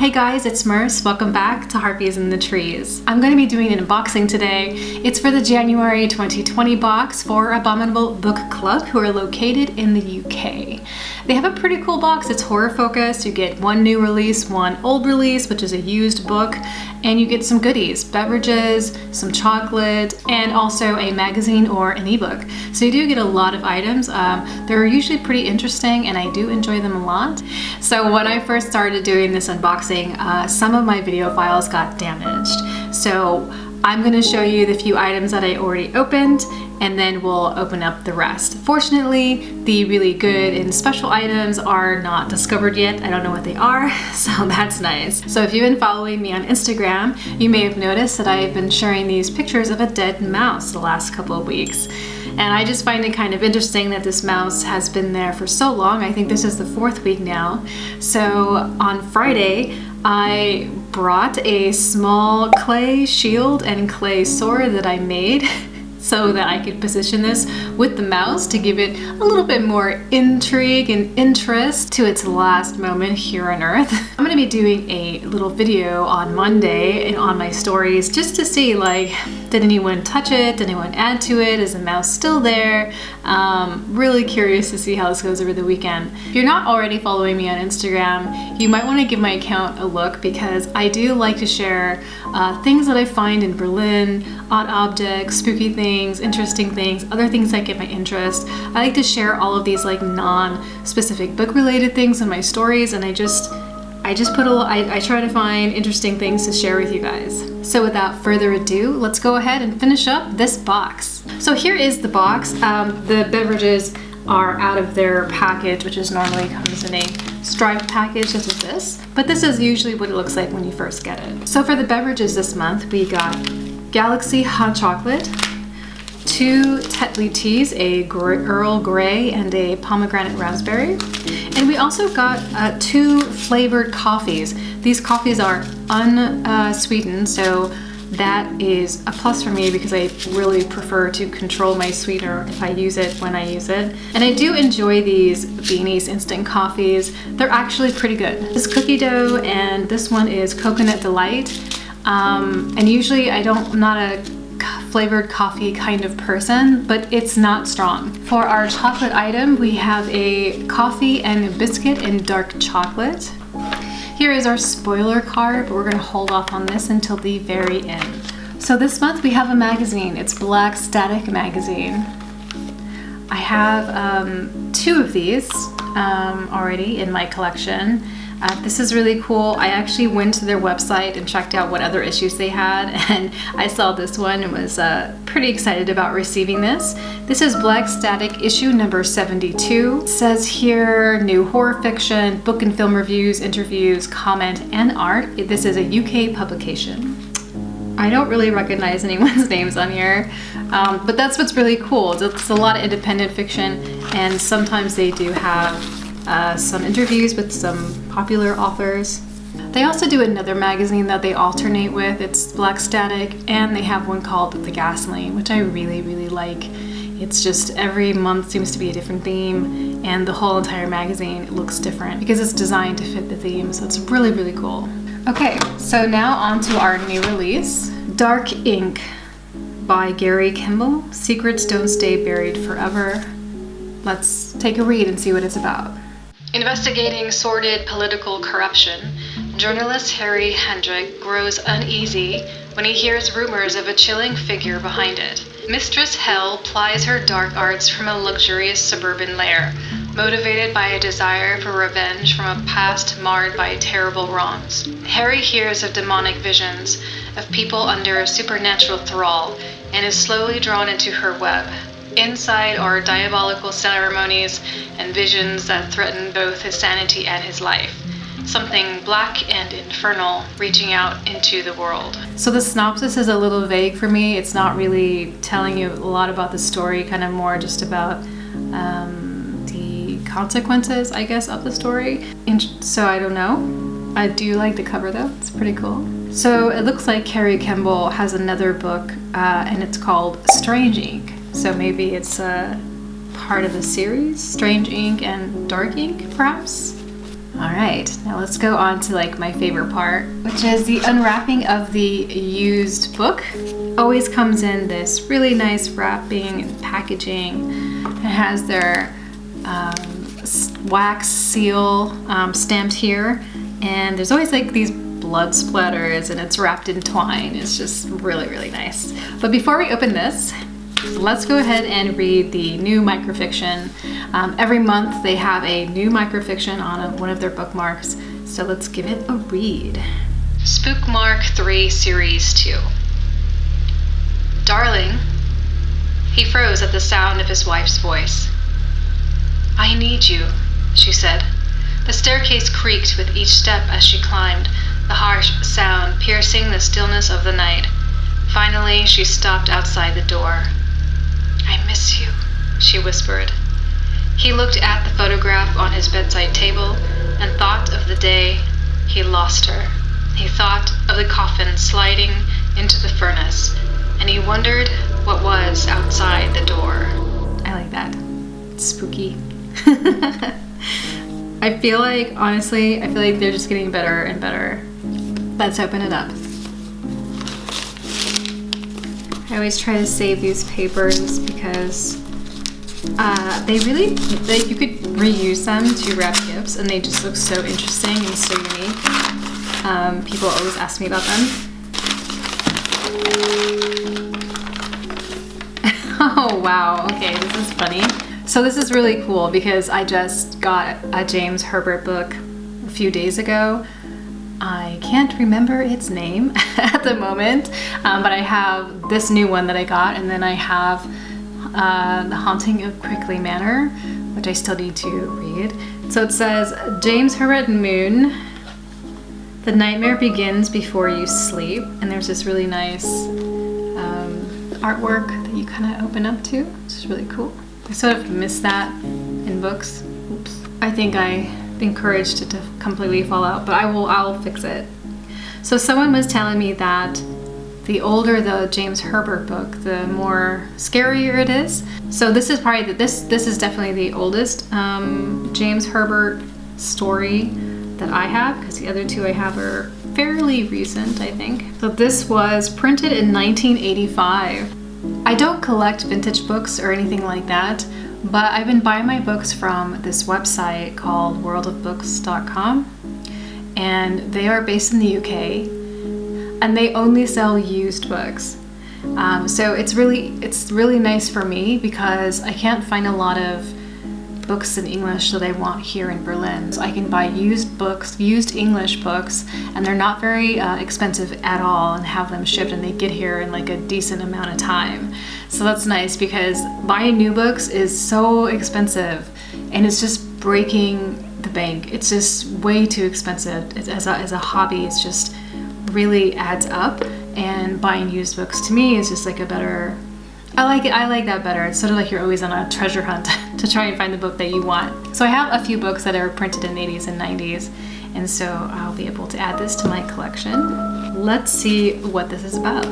Hey guys, it's Merce. Welcome back to Harpies in the Trees. I'm going to be doing an unboxing today. It's for the January 2020 box for Abominable Book Club, who are located in the UK. They have a pretty cool box. It's horror focused. You get one new release, one old release, which is a used book, and you get some goodies, beverages, some chocolate, and also a magazine or an ebook. So you do get a lot of items. They're usually pretty interesting and I do enjoy them a lot. So when I first started doing this unboxing, some of my video files got damaged. So I'm going to show you the few items that I already opened, and then we'll open up the rest. Fortunately, the really good and special items are not discovered yet. I don't know what they are, so that's nice. So if you've been following me on Instagram, you may have noticed that I've been sharing these pictures of a dead mouse the last couple of weeks. And I just find it kind of interesting that this mouse has been there for so long. I think this is the 4th week now. So on Friday, I brought a small clay shield and clay sword that I made so that I could position this with the mouse to give it a little bit more intrigue and interest to its last moment here on Earth. I'm gonna be doing a little video on Monday and on my stories just to see, like, did anyone touch it? Did anyone add to it? Is the mouse still there? Really curious to see how this goes over the weekend. If you're not already following me on Instagram, you might want to give my account a look because I do like to share things that I find in Berlin, odd objects, spooky things, interesting things, other things that get my interest. I like to share all of these like non-specific book related things in my stories, and I try to find interesting things to share with you guys. So without further ado, let's go ahead and finish up this box. So here is the box. The beverages are out of their package, which is normally comes in a striped package such as this, but this is usually what it looks like when you first get it. So for the beverages this month, we got Galaxy Hot Chocolate, 2 Tetley teas, a Earl Grey and a pomegranate raspberry. And we also got 2 flavored coffees. These coffees are unsweetened, so that is a plus for me because I really prefer to control my sweetener if I use it when I use it. And I do enjoy these Beanies instant coffees. They're actually pretty good. This cookie dough, and this one is Coconut Delight. And usually I'm not a flavored coffee kind of person, but it's not strong. For our chocolate item, we have a coffee and a biscuit in dark chocolate. Here is our spoiler card, but we're gonna hold off on this until the very end. So this month we have a magazine. It's Black Static magazine. I have 2 of these already in my collection. This is really cool. I actually went to their website and checked out what other issues they had, and I saw this one and was pretty excited about receiving this. This is Black Static issue number 72. It says here, new horror fiction, book and film reviews, interviews, comment, and art. This is a UK publication. I don't really recognize anyone's names on here, but that's what's really cool. It's a lot of independent fiction, and sometimes they do have some interviews with some popular authors. They also do another magazine that they alternate with. It's Black Static, and they have one called The Gasoline, which I really, really like. It's just every month seems to be a different theme, and the whole entire magazine looks different because it's designed to fit the theme, so it's really, really cool. Okay, so now on to our new release, Dark Ink by Gary Kimball. Secrets don't stay buried forever. Let's take a read and see what it's about. Investigating sordid political corruption, journalist Harry Hendrick grows uneasy when he hears rumors of a chilling figure behind it. Mistress Hell plies her dark arts from a luxurious suburban lair, motivated by a desire for revenge from a past marred by terrible wrongs. Harry hears of demonic visions, of people under a supernatural thrall, and is slowly drawn into her web. Inside are diabolical ceremonies and visions that threaten both his sanity and his life. Something black and infernal reaching out into the world. So the synopsis is a little vague for me. It's not really telling you a lot about the story, kind of more just about the consequences, I guess, of the story. So I don't know. I do like the cover though. It's pretty cool. So it looks like Gary Kimball has another book and it's called Strange Ink. So maybe it's part of a series, Strange Ink and Dark Ink, perhaps? All right, now let's go on to like my favorite part, which is the unwrapping of the used book. Always comes in this really nice wrapping and packaging. It has their wax seal stamped here, and there's always like these blood splatters, and it's wrapped in twine. It's just really, really nice. But before we open this, let's go ahead and read the new microfiction. Every month they have a new microfiction on one of their bookmarks, so let's give it a read. Spookmark 3 Series 2. Darling. He froze at the sound of his wife's voice. I need you, she said. The staircase creaked with each step as she climbed, the harsh sound piercing the stillness of the night. Finally, she stopped outside the door. I miss you, she whispered. He looked at the photograph on his bedside table and thought of the day he lost her. He thought of the coffin sliding into the furnace, and he wondered what was outside the door. I like that. It's spooky. I feel like, honestly, they're just getting better and better. Let's open it up. I always try to save these papers because they really, you could reuse them to wrap gifts, and they just look so interesting and so unique. People always ask me about them. Oh wow, okay, this is funny. So this is really cool because I just got a James Herbert book a few days ago. I can't remember its name at the moment, but I have this new one that I got, and then I have The Haunting of Crickley Manor, which I still need to read. So it says, James Herbert Moon, The Nightmare Begins Before You Sleep, and there's this really nice artwork that you kind of open up to, which is really cool. I sort of miss that in books. Oops. I think I encouraged it to completely fall out, but I'll fix it. So someone was telling me that the older the James Herbert book, the more scarier it is. So this is probably this is definitely the oldest James Herbert story that I have, because the other two I have are fairly recent, I think. So this was printed in 1985. I don't collect vintage books or anything like that, but I've been buying my books from this website called worldofbooks.com, and they are based in the UK, and they only sell used books. So it's really nice for me because I can't find a lot of books in English that I want here in Berlin. So I can buy used books, used English books, and they're not very expensive at all, and have them shipped, and they get here in like a decent amount of time. So that's nice because buying new books is so expensive, and it's just breaking the bank. It's just way too expensive. As a hobby, it's just really adds up, and buying used books to me is just like a better, I like that better. It's sort of like you're always on a treasure hunt to try and find the book that you want. So I have a few books that are printed in the 80s and 90s, and so I'll be able to add this to my collection. Let's see what this is about.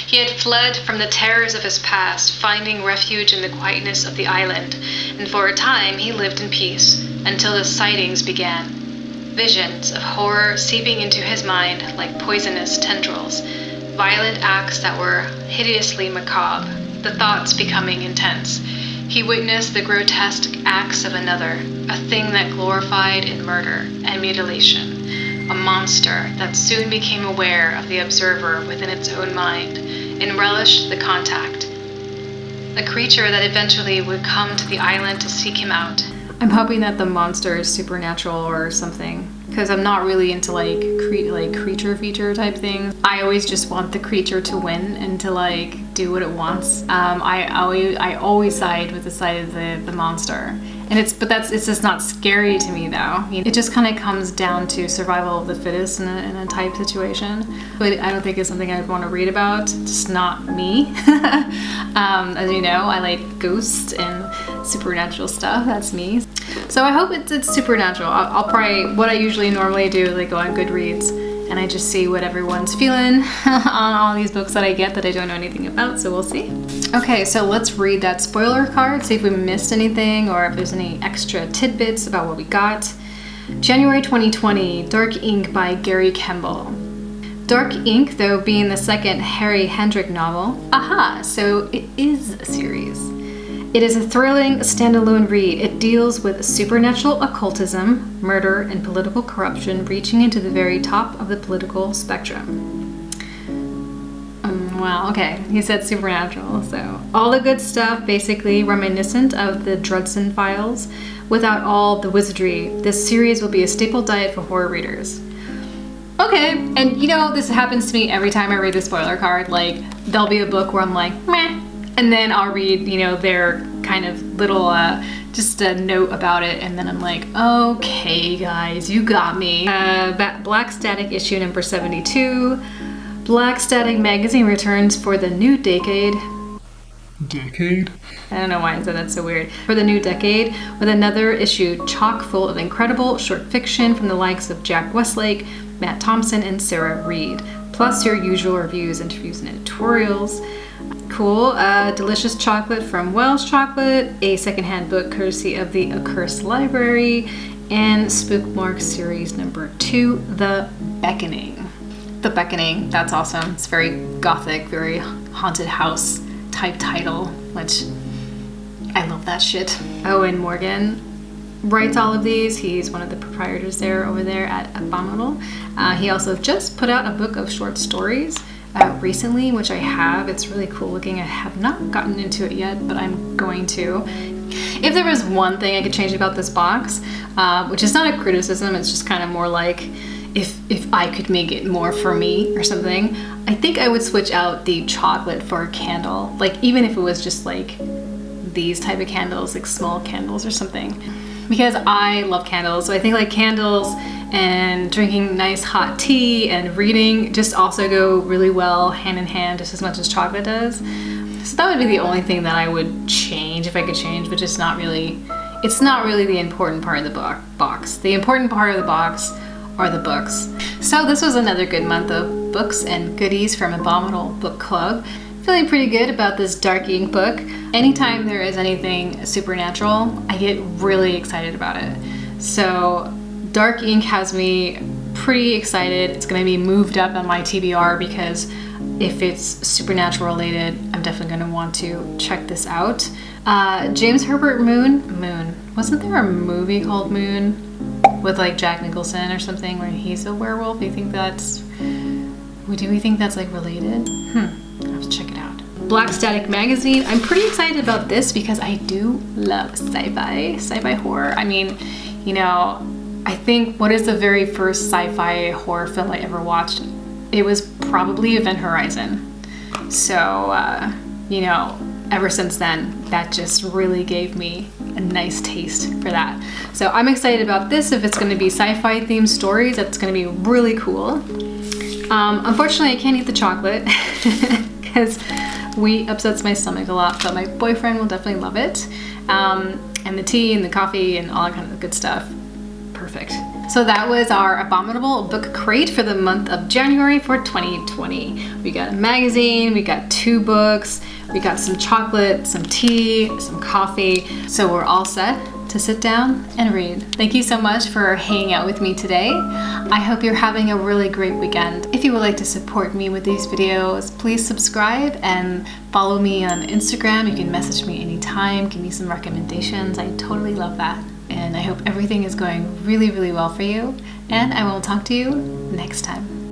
He had fled from the terrors of his past, finding refuge in the quietness of the island, and for a time he lived in peace, until the sightings began. Visions of horror seeping into his mind like poisonous tendrils, violent acts that were hideously macabre, the thoughts becoming intense. He witnessed the grotesque acts of another, a thing that gloried in murder and mutilation, a monster that soon became aware of the observer within its own mind and relished the contact, a creature that eventually would come to the island to seek him out. I'm hoping that the monster is supernatural or something, because I'm not really into like creature feature type things. I always just want the creature to win and to like do what it wants. I always side with the side of the monster, and it's just not scary to me though. It just kind of comes down to survival of the fittest in a type situation. But I don't think it's something I'd want to read about. Just not me. As you know, I like ghosts and supernatural stuff. That's me. So I hope it's supernatural. I'll probably, what I usually normally do is like go on GOODREADS and I just see what everyone's feeling on all these books that I get that I don't know anything about, so we'll see. Okay, so let's read that spoiler card, see if we missed anything or if there's any extra tidbits about what we got. January 2020, Dark Ink by Gary Kemble. Dark Ink, though being the second Harry Hendrick novel, so it is a series. It is a thrilling standalone read. It deals with supernatural occultism, murder, and political corruption reaching into the very top of the political spectrum. Wow, okay, he said supernatural, so all the good stuff, basically reminiscent of the Dresden Files, without all the wizardry. This series will be a staple diet for horror readers. Okay, and you know, this happens to me every time I read the spoiler card. Like, there'll be a book where I'm like, meh, and then I'll read, you know, their kind of little, just a note about it, and then I'm like, okay guys, you got me. Black Static issue number 72. Black Static magazine returns for the new decade. Decade? I don't know why I said that so weird. For the new decade, with another issue chock full of incredible short fiction from the likes of Jack Westlake, Matt Thompson, and Sarah Reed, plus your usual reviews, interviews, and editorials. Cool. Delicious chocolate from Welsh Chocolate, a secondhand book courtesy of the Accursed Library, and Spookmark series number 2, The Beckoning. The Beckoning, that's awesome. It's very gothic, very haunted house type title, which I love that shit. Owen Morgan writes all of these. He's one of the proprietors there over there at Abominable. He also just put out a book of short stories recently, which I have. It's really cool looking. I have not gotten into it yet, but I'm going to. If there was one thing I could change about this box, which is not a criticism, it's just kind of more like if I could make it more for me or something, I think I would switch out the chocolate for a candle. Like, even if it was just like these type of candles, like small candles or something, because I love candles. So I think like candles and drinking nice hot tea and reading just also go really well hand in hand, just as much as chocolate does. So that would be the only thing that I would change if I could change, but it's not really the important part of the box. The important part of the box are the books. So this was another good month of books and goodies from Abominable Book Club. Feeling pretty good about this Dark Ink book. Anytime there is anything supernatural, I get really excited about it. So Dark Ink has me pretty excited. It's going to be moved up on my TBR because if it's supernatural related, I'm definitely going to want to check this out. James Herbert Moon. Wasn't there a movie called Moon with like Jack Nicholson or something where he's a werewolf? Do we think that's like related? I'll have to check it out. Black Static magazine. I'm pretty excited about this because I do love sci-fi horror. I mean, you know, I think, what is the very first sci-fi horror film I ever watched? It was probably Event Horizon. So, you know, ever since then, that just really gave me a nice taste for that. So I'm excited about this. If it's going to be sci-fi themed stories, that's going to be really cool. Unfortunately, I can't eat the chocolate because wheat upsets my stomach a lot, but my boyfriend will definitely love it. And the tea and the coffee and all that kind of good stuff. Perfect. So that was our Abominable book crate for the month of January for 2020. We got a magazine, we got 2 books, we got some chocolate, some tea, some coffee. So we're all set to sit down and read. Thank you so much for hanging out with me today. I hope you're having a really great weekend. If you would like to support me with these videos, please subscribe and follow me on Instagram. You can message me anytime, give me some recommendations. I totally love that. And I hope everything is going really, really well for you. And I will talk to you next time.